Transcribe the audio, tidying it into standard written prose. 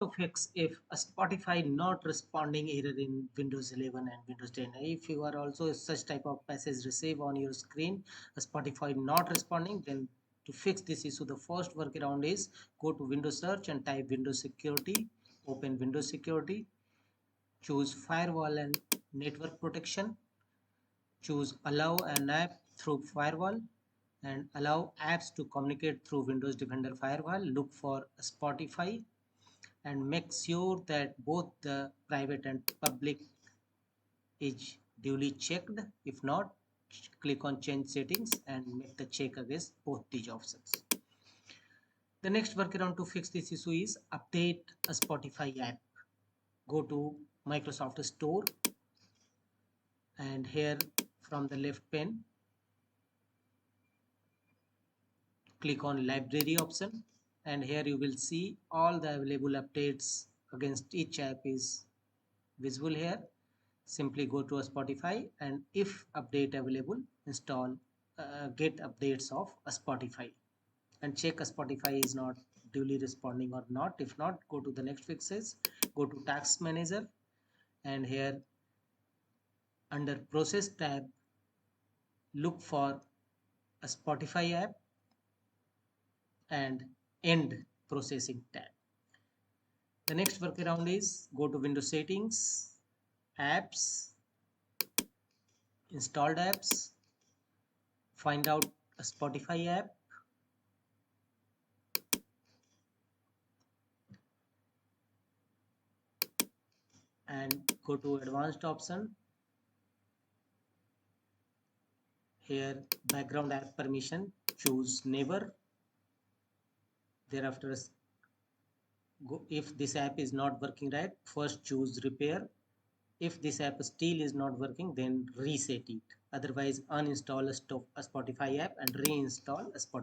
to fix if a Spotify not responding error in Windows 11 and Windows 10. If you are also such type of message receive on your screen, a Spotify not responding, then to fix this issue, the first workaround is go to Windows search and type Windows security, open Windows security, choose firewall and network protection, choose allow an app through firewall and allow apps to communicate through Windows Defender firewall. Look for Spotify and make sure that both the private and public is duly checked. If not, click on change settings and make the check against both these options. The next workaround to fix this issue is update a Spotify app. Go to Microsoft Store and here from the left pane click on library option and here you will see all the available updates against each app is visible here. Simply go to a Spotify and if update available, install get updates of a Spotify and check a Spotify is not duly responding or not. If not, go to the next fixes, go to task manager and here under process tab look for a Spotify app and end processing tab. The next workaround is go to Windows settings, apps, installed apps, find out a Spotify app and go to advanced option. Here background app permission, choose never. Thereafter if this app is not working right, first choose repair. If this app still is not working, then reset it. Otherwise uninstall a Spotify app and reinstall a Spotify.